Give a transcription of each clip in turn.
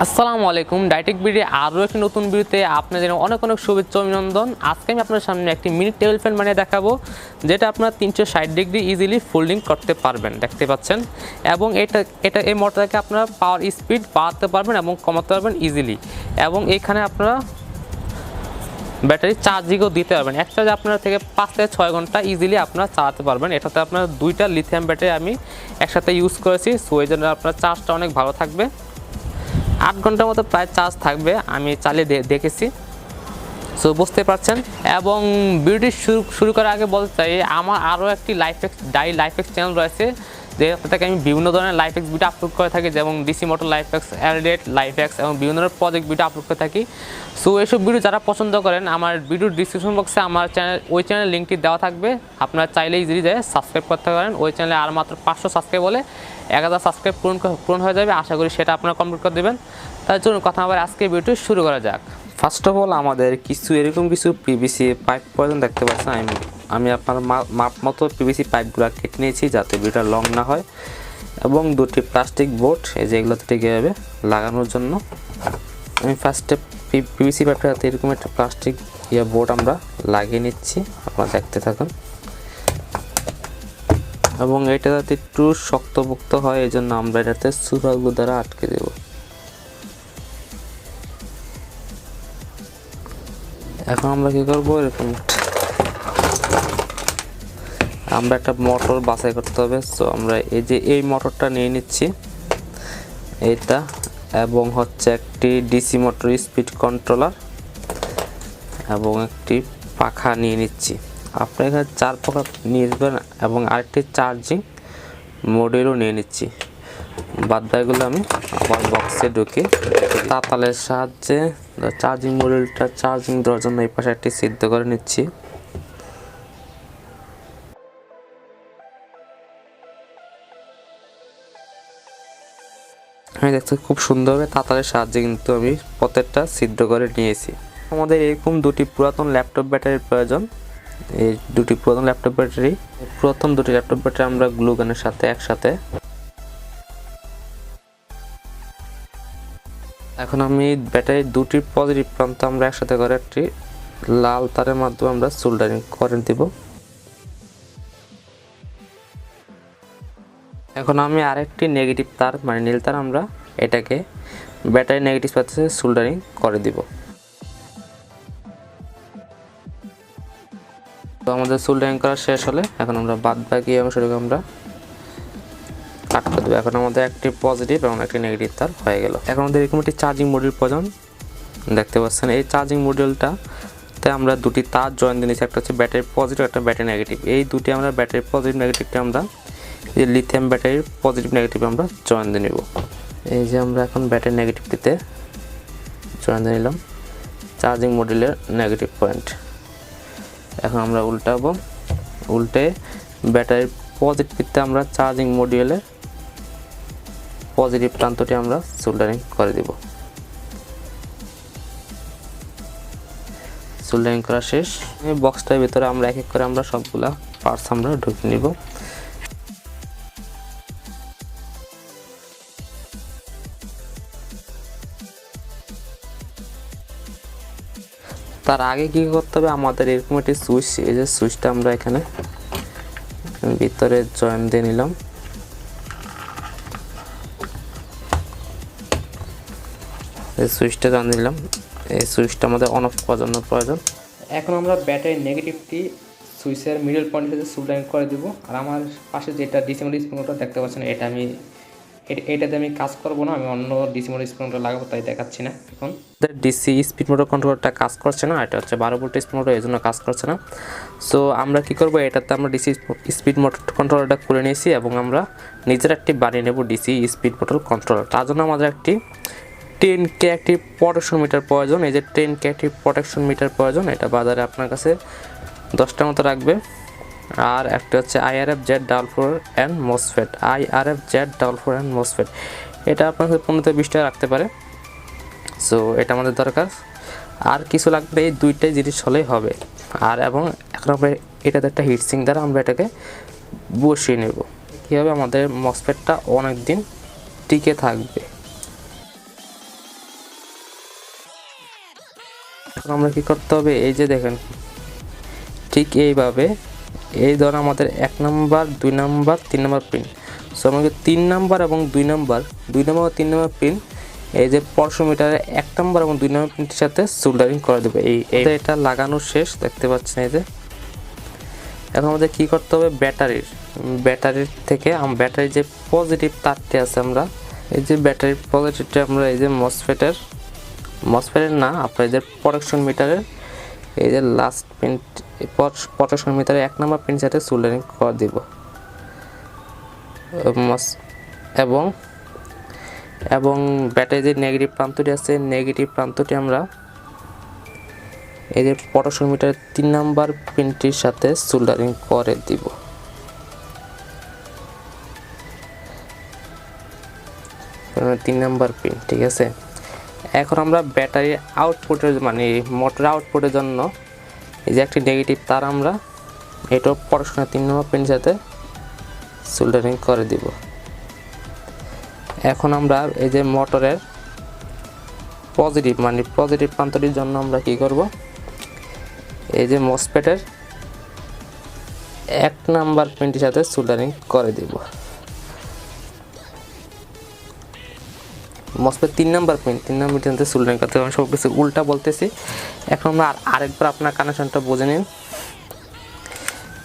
আসসালামু আলাইকুম। Techbd আরও একটি নতুন ভিডিওতে আপনাদের অনেক অনেক শুভেচ্ছা অভিনন্দন। আজকে আমি আপনার সামনে একটি মিনি টেবিল ফ্যান বানিয়ে দেখাবো, যেটা আপনার 360 ডিগ্রি ইজিলি ফোল্ডিং করতে পারবেন, দেখতে পাচ্ছেন। এবং এই মোটরটাকে আপনারা পাওয়ার স্পিড বাড়াতে পারবেন এবং কমাতে পারবেন ইজিলি। এবং এখানে আপনারা ব্যাটারি চার্জিংও দিতে পারবেন। এক চার্জে আপনার থেকে 5 থেকে 6 ঘন্টা ইজিলি আপনারা চালাতে পারবেন। এটাতে আপনার 2টা লিথিয়াম ব্যাটারি আমি একসাথে ইউজ করেছি, সো এই জন্য আপনার চার্জটা অনেক ভালো থাকবে। 8 ঘন্টার মতো প্রায় চার্জ থাকবে, আমি চালিয়ে দেখেছি, সো বুঝতে পারছেন। এবং ভিডিওটি শুরু করার আগে বলতে চাই, আমার আরও একটি লাইফ এক্স চ্যানেল রয়েছে, যেটা থেকে আমি বিভিন্ন ধরনের লাইফ এক্স ভিডিও আপলোড করে থাকি, যেমন ডিসি মোটর লাইফ এক্স, এলডেট লাইফ এক্স এবং বিভিন্ন ধরনের প্রজেক্ট ভিডিও আপলোড করে থাকি। সো এইসব ভিডিও যারা পছন্দ করেন, আমার ভিডিওর ডিসক্রিপশন বক্সে আমার চ্যানেল লিঙ্কটি দেওয়া থাকবে, আপনারা চাইলে ইজিলি যায় সাবস্ক্রাইব করতে পারেন। ওই চ্যানেলে আর মাত্র 500 সাবস্ক্রাইব হলে 1000 সাবস্ক্রাইব পূরণ হয়ে যাবে। আশা করি সেটা আপনারা কমপ্লিট করে দেবেন। তার জন্য কথা আবার আজকে ভিডিওটি শুরু করা যাক। ফার্স্ট অফ অল আমাদের এরকম কিছু পিভিসি পাইপ প্রয়োজন, দেখতে পাচ্ছেন। আমি আপনার মাপ মতো পিভিসি পাইপগুলো কেটে নিয়েছি, যাতে ভিডিওটা লং না হয়। এবং 2টি প্লাস্টিক বোর্ড, এই যে এগুলো থেকে যাবে লাগানোর জন্য। আমি ফার্স্টে পিভিসি পাইপটার হাতে এরকম একটা প্লাস্টিক বোর্ড আমরা লাগিয়ে নিচ্ছি, আপনারা দেখতে থাকুন। এবং এটা যাতে একটু শক্তপোক্ত হয়, এই জন্য আমরা এটাতে সুপারগ্লু দ্বারা আটকে দেব। এখন আমরা কি করব, এরকম আমরা একটা মোটর বাছাই করতে হবে। সো আমরা এই মোটরটা নিয়ে নিচ্ছি, এইটা, এবং হচ্ছে একটি ডিসি মোটর স্পিড কন্ট্রোলার এবং একটি পাখা নিয়ে নিচ্ছি। আপনি এখানে 4 পাখা নিয়ে নেবেন এবং আরেকটি চার্জিং মডিউলও নিয়ে নিচ্ছি। বাদবাকিগুলো আমি আবার বক্সে ঢুকে তাতালের সাহায্যে চার্জিং মডিউলটা চার্জিং দেওয়ার জন্য এই পাশে একটি সিদ্ধ করে নিচ্ছি। আমি দেখতে খুব সুন্দরভাবে তাতালের সাহায্যে কিন্তু আমি প্রত্যেকটা সিদ্ধ করে নিয়েছি। আমাদের এরকম 2টি পুরাতন ল্যাপটপ ব্যাটারির প্রয়োজন। এই 2টি পুরাতন ল্যাপটপ ব্যাটারি, প্রথম 2টি ল্যাপটপ ব্যাটারি আমরা গ্লু গানের সাথে একসাথে। এখন আমি ব্যাটারির 2টি পজিটিভ প্রান্ত আমরা একসাথে করে একটি লাল তারের মাধ্যমে আমরা সোল্ডারিং করে দিব। এখন আমি আরেকটি নেগেটিভ তার মানে নীল তার আমরা এটাকে ব্যাটারি নেগেটিভ প্রান্তে সোল্ডারিং করে দিব। তো আমাদের সোল্ডারিং করা শেষ হলে এখন আমরা বাদবাকি অংশটুকু আমরা কাট করে দেবো। এখন আমাদের একটি পজিটিভ এবং একটি নেগেটিভ তার হয়ে গেল। এখন আমাদের এরকম একটি চার্জিং মডিউল প্রয়োজন, দেখতে পাচ্ছেন। এই চার্জিং মডিউলটাতে আমরা 2টি তার জয়েন দিয়ে নিচ্ছি, একটা হচ্ছে ব্যাটারি পজিটিভ, একটা ব্যাটারি নেগেটিভ। এই 2টি আমরা ব্যাটারি পজিটিভ নেগেটিভটা আমরা এই লিথিয়াম ব্যাটারির পজিটিভ নেগেটিভ আমরা জয়েন দিয়ে নেব। এই যে আমরা এখন ব্যাটারি নেগেটিভটিতে জয়েন দিয়ে নিলাম চার্জিং মডিউলের নেগেটিভ পয়েন্ট। এখন আমরা উল্টাবো, উল্টে ব্যাটারির পজিটিভটিতে আমরা চার্জিং মডিউলের পজিটিভ প্রান্তটি আমরা সোল্ডারিং করে দিব। সোল্ডারিং করা শেষ। এই বক্সটার ভিতরে আমরা এক এক করে আমরা সবগুলা পার্টস আমরা ঢুকিয়ে নিব। তার আগে কি করতে হবে, আমাদের এরকম একটি সুইচ, এই যে সুইচটা আমরা এখানে ভিতরে জয়েন দিয়ে নিলাম। এই সুইচটা জয়েন দিলাম, এই সুইচটা আমাদের অন অফ করার জন্য প্রয়োজন। এখন আমরা ব্যাটারির নেগেটিভটি সুইচের মিডল পয়েন্টের সাথে সোল্ডারিং করে দিব। আর আমার পাশে যেটা ডিসি মোটর স্প্রিংটা দেখতে পাচ্ছেন, এটাতে আমি কাজ করব না, আমি অন্য ডিসি মোটর স্প্রিংটা লাগাবো, তাই দেখাচ্ছি না। এখন ডিসি স্পিড মোটর কন্ট্রোলারটা কাজ করছে না, এটা হচ্ছে 12 ভোল্টের স্পিড মোটর, এই জন্য কাজ করছে না। সো আমরা কি করব, এটাতে আমরা ডিসি স্পিড মোটর কন্ট্রোলারটা খুলে নিয়েছি এবং আমরা নিজের একটি বানিয়ে নেব ডিসি স্পিড মোটর কন্ট্রোলার। তার জন্য আমাদের একটি 10K একটি প্রোটেকশন মিটার প্রয়োজন। এই যে 10K একটি প্রোটেকশন মিটার প্রয়োজন, এটা বাজারে আপনার কাছে 10টার মতো রাখবে। আর একটা হচ্ছে IRF-Z44 and MOSFET, IRF-Z44 and MOSFET, এটা আপনার কাছে 15 থেকে 20 টাকা রাখতে পারে। সো এটা আমাদের দরকার। আর কিছু লাগবে, এই 2টাই জিনিস হলেই হবে। আর এবং এখন আমরা এটাতে একটা হিটসিং দ্বারা আমরা এটাকে বসিয়ে নেব। কী হবে, আমাদের মসফেটটা অনেক দিন টিকে থাকবে। এখন আমরা কি করতে হবে, এই যে দেখেন ঠিক এইভাবে, এই ধর আমাদের 1 number 2 number 3 number pin. So আমাকে 3 নাম্বার এবং 2 নাম্বার ও 3 নাম্বার পিন এই যে পরশোমিটারে 1 নাম্বার এবং 2 নাম্বার পিনটির সাথে সোল্ডারিং করে দেবে। এটা লাগানো শেষ, দেখতে পাচ্ছেন এই যে। এখন আমাদের কি করতে হবে, ব্যাটারির থেকে ব্যাটারির যে পজিটিভ তারটি আছে, আমরা এই যে ব্যাটারির পজিটিভটা আমরা এই যে মসফেটের না, আপনার এই যে প্রোটেকশন মিটারের এই যে লাস্ট পিন, প্রোটেকশন মিটারে 1 নাম্বার পিন সাথে সোল্ডারিং করে দিব। এবং ব্যাটারির যে নেগেটিভ প্রান্তটি আছে, নেগেটিভ প্রান্তটি আমরা এই যে প্রোটেকশন মিটারের 3 নাম্বার পিনটির সাথে সোল্ডারিং করে দিব। 3 নাম্বার পিন, ঠিক আছে। এখন আমরা ব্যাটারি আউটপুটের মানে মোটর আউটপুটের জন্য এই যে একটি নেগেটিভ তার আমরা এটা প্রোটেকশনের 3 নাম্বার পিনের সাথে সোল্ডারিং করে দিব। এখন আমরা এই যে মোটরের পজিটিভ প্রান্তটির জন্য আমরা কি করব, এই যে মসফেটের 1 নাম্বার পিনটির সাথে সোল্ডারিং করে দিব। মসফেট 3 নাম্বার পিনের সাথে সোল্ডারিং করতে হবে। আমি সব কিছু উল্টা বলতেছি। এখন আমরা আরেকবার আপনার কানেকশনটা বুঝে নিন,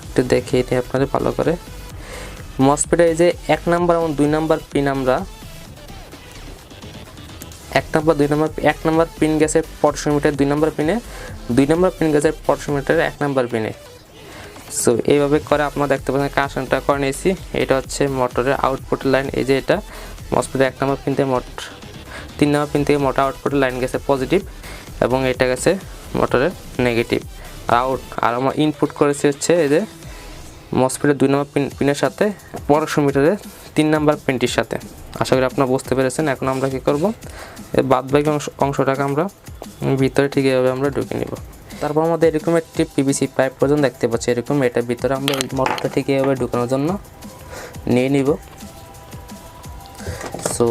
একটু দেখে এটা আপনাদের ভালো করে। মসফেটের এই যে 1 নাম্বার এবং 2 নাম্বার পিন আমরা 1 নাম্বার 2 নাম্বার 1 নাম্বার পিন গেছে পটেনশিওমিটার 2 নাম্বার পিনে, 2 নাম্বার পিন গেছে পটেনশিওমিটার 1 নাম্বার পিনে। সো এইভাবে করে আপনারা দেখতে পাচ্ছেন কানেকশনটা করে নিয়েছি। এটা হচ্ছে মোটরের আউটপুটের লাইন। এই যে এটা মসফেটের 1 নাম্বার পিন থেকে 3 নাম্বার পিন থেকে মোটর আউটপুটের লাইন গেছে পজিটিভ এবং এটা গেছে মোটরের নেগেটিভ আর আমরা ইনপুট করেছি হচ্ছে এই যে মসফেটের 2 নাম্বার পিনের সাথে পটেনশিওমিটারের 3 নাম্বার পিনটির সাথে। আশা করি আপনারা বুঝতে পেরেছেন। এখন আমরা কি করব, এই বাদবাকি অংশটাকে আমরা ভিতরে ঠিক এভাবে আমরা ঢুকে নিব। তারপর আমাদের এরকম একটি পিভিসি পাইপ পর্যন্ত দেখতে পাচ্ছি, এরকম এটার ভিতরে আমরা এই মোটরটা ঠিক এভাবে ঢুকানোর জন্য নিয়ে নিব। সো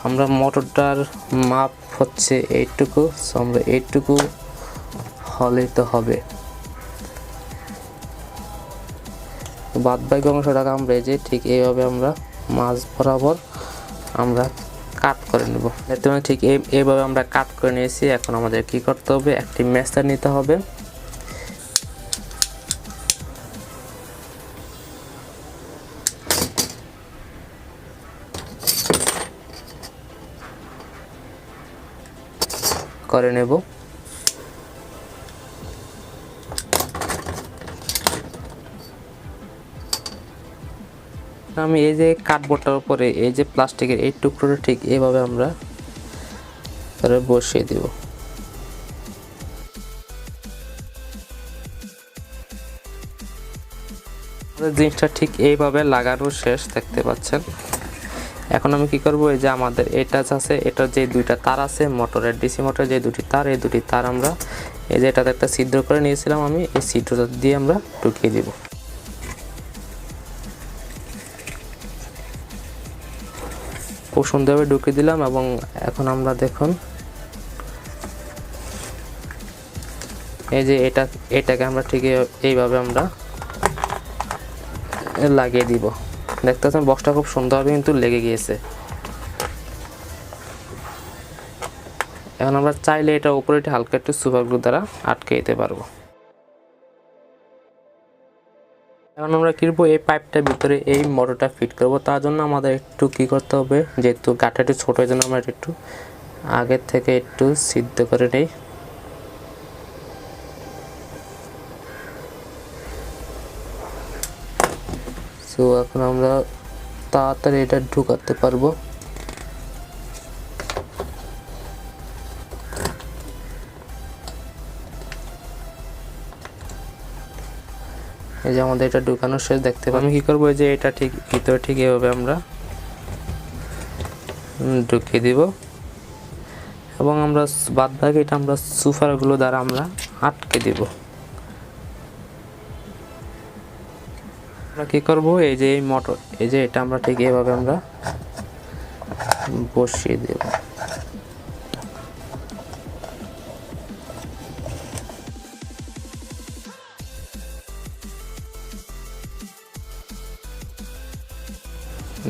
আমরা মোটরটার মাপ হচ্ছে এইটুকু, সো আমরা এইটুকু হলেই তো হবে। বাদবাকি অংশটাকে আমরা এই যে ঠিক এইভাবে আমরা মাঝ বরাবর আমরা কাট করে নেব। দেখতে পাচ্ছেন ঠিক এইভাবে আমরা কাট করে নিয়েছি। এখন আমাদের কি করতে হবে, একটি মেসার নিতে হবে। করে নেব। আমি এই যে কার্ডবোর্ডটার উপরে এই যে প্লাস্টিকের এই টুকরোটা ঠিক এইভাবে আমরা বসিয়ে দেব। জিনিসটা ঠিক এইভাবে লাগানো শেষ, দেখতে পাচ্ছেন। এখন আমি কি করব, এই যে আমাদের এটা আছে, এটার যে 2টা তার আছে মোটরের ডিসি মোটরের যে 2টি তার, এই 2টি তার আমরা এই যে এটাতে একটা ছিদ্র করে নিয়েছিলাম, আমি এই ছিদ্রটা দিয়ে আমরা ঢুকিয়ে দিব। খুব সুন্দরভাবে ঢুকিয়ে দিলাম। এবং এখন আমরা দেখুন এই যে এটাকে আমরা ঠিক এইভাবে আমরা লাগিয়ে দিব। দেখতে পাচ্ছেন বক্সটা খুব সুন্দরভাবে কিন্তু লেগে গিয়েছে। এখন আমরা চাইলে এটা উপরে হালকা একটু সুপার গ্লু দ্বারা আটকে দিতে পারবো। এখন আমরা কি করব, এই পাইপটার ভিতরে এই মোটরটা ফিট করব। তার জন্য আমাদের একটু কি করতে হবে, যেহেতু গাঁটটা একটু ছোট, এই জন্য আমরা একটু আগের থেকে একটু সিদ্ধ করে নেই। সো এখন আমরা তাড়াতাড়ি এটা ঢুকাতে পারবো। এই যে আমাদের এটা ঢুকানো শেষ, দেখতে পাচ্ছি। আমি কি করবো, যে এটা ঠিক ভিতরে ঠিক এভাবে আমরা ঢুকিয়ে দিব এবং আমরা বাদবাকি এটা আমরা সুপারগুলো দ্বারা আমরা আটকে দিব। আমরা কি করব, এই যে এই মোটর এই যে এটা আমরা ঠিক এইভাবে আমরা বসিয়ে দেব।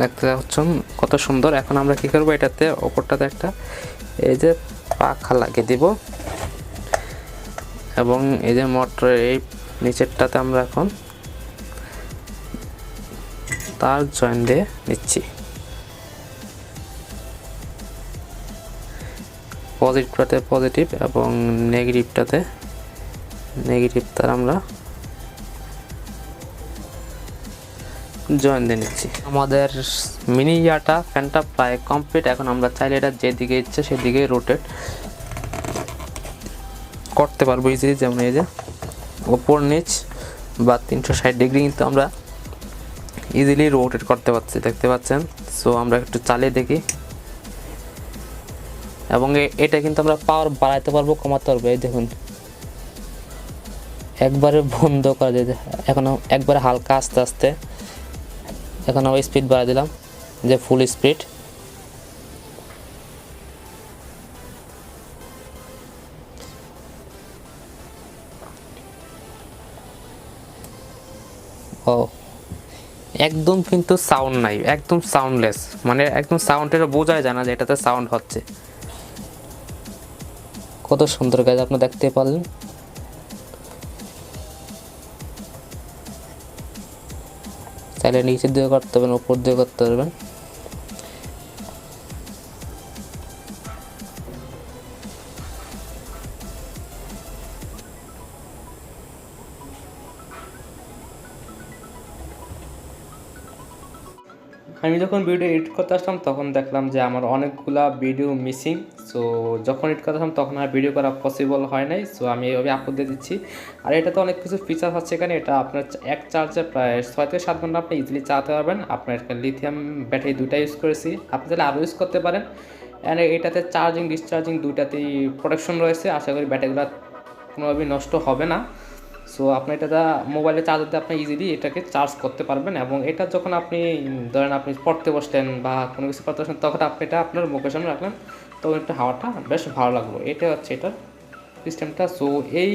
দেখতে পাচ্ছেন কত সুন্দর। এখন আমরা কি করব, এটাতে ওপরটাতে একটা এই যে পাখা লাগিয়ে দিব এবং এই যে মোটরের এই নিচেরটাতে আমরা এখন তার জয়েন দিয়ে নিচ্ছি। পজিটিভটাতে পজিটিভ এবং নেগেটিভটাতে নেগেটিভ তার আমরা জয়েন দিয়ে নিচ্ছি। আমাদের মিনি ইয়াটা ফ্যানটা প্রায় কমপ্লিট। এখন আমরা চাইলে এটা যেদিকে ইচ্ছে সেদিকে রোটেট করতে পারবো ইজিলি, যেমন এই যে ওপর নিচ বা 360 ডিগ্রি কিন্তু আমরা ইজিলি রোটেট করতে পারছি, দেখতে পাচ্ছেন। সো আমরা একটু চালিয়ে দেখি এবং এটা কিন্তু আমরা পাওয়ার বাড়াইতে পারবো, কমাতে পারবো। এই দেখুন একবারে বন্ধ করে দিতে, এখন একবারে হালকা আস্তে আস্তে। এখন আমরা স্পিড বাড়াই দিলাম যে ফুল স্পিড। ও একদম কিন্তু সাউন্ড নাই, একদম সাউন্ডলেস, মানে একদম সাউন্ডের বোঝাই যায় না যে এটাতে সাউন্ড হচ্ছে। কত সুন্দর গাছ আপনি দেখতে পারলেন। চাইলে নিচের দিকে করতে পারবেন, উপর দিকে করতে পারবেন। আমি যখন ভিডিও এডিট করতে আসলাম তখন দেখলাম যে আমার অনেকগুলা ভিডিও মিসিং। সো যখন এডিট করতে আসলাম তখন আর ভিডিও করা পসিবল হয় নাই। সো আমি এইভাবে আপলোড দিয়ে দিচ্ছি। আর এটাতে অনেক কিছু ফিচার আছে এখানে। এটা আপনার এক চার্জে প্রায় 6 থেকে 7 ঘন্টা আপনি ইজিলি চালাতে পারবেন। আপনার লিথিয়াম ব্যাটারি দুইটা ইউজ করেছি, আপনি তাহলে আরও ইউজ করতে পারেন। অ্যান্ড এটাতে চার্জিং ডিসচার্জিং দুইটাতেই প্রোটেকশন রয়েছে। আশা করি ব্যাটারিগুলো কোনোভাবেই নষ্ট হবে না। সো আপনি এটা মোবাইলে চার্জার দিয়ে আপনি ইজিলি এটাকে চার্জ করতে পারবেন। এবং এটা যখন আপনি ধরেন আপনি পড়তে বসলেন বা কোনো কিছু করতে বসলেন, তখন আপনি এটা আপনার মুখের সামনে রাখলেন, তখন একটা হাওয়াটা বেশ ভালো লাগলো। এটা হচ্ছে এটার সিস্টেমটা। সো এই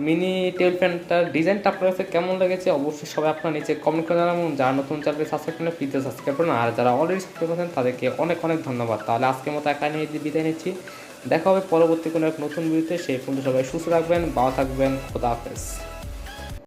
মিনি টেবিল ফ্যানটার ডিজাইনটা আপনার কাছে কেমন লেগেছে অবশ্যই সবাই আপনার নিচে কমেন্ট করে জানাবেন। যারা নতুন চ্যানেলে সাবস্ক্রাইব করেন প্লিজ সাবস্ক্রাইব করুন, আর যারা অলরেডি সাবস্ক্রাইব করেছেন তাদেরকে অনেক অনেক ধন্যবাদ। তাহলে আজকের মতো একা নিয়ে বিদায় নিচ্ছি। দেখা হবে পরবর্তী কোনো এক নতুন ভিডিওতে। সেই পর্যন্ত সবাই সুস্থ থাকবেন, ভালো থাকবেন। খোদা হাফেজ।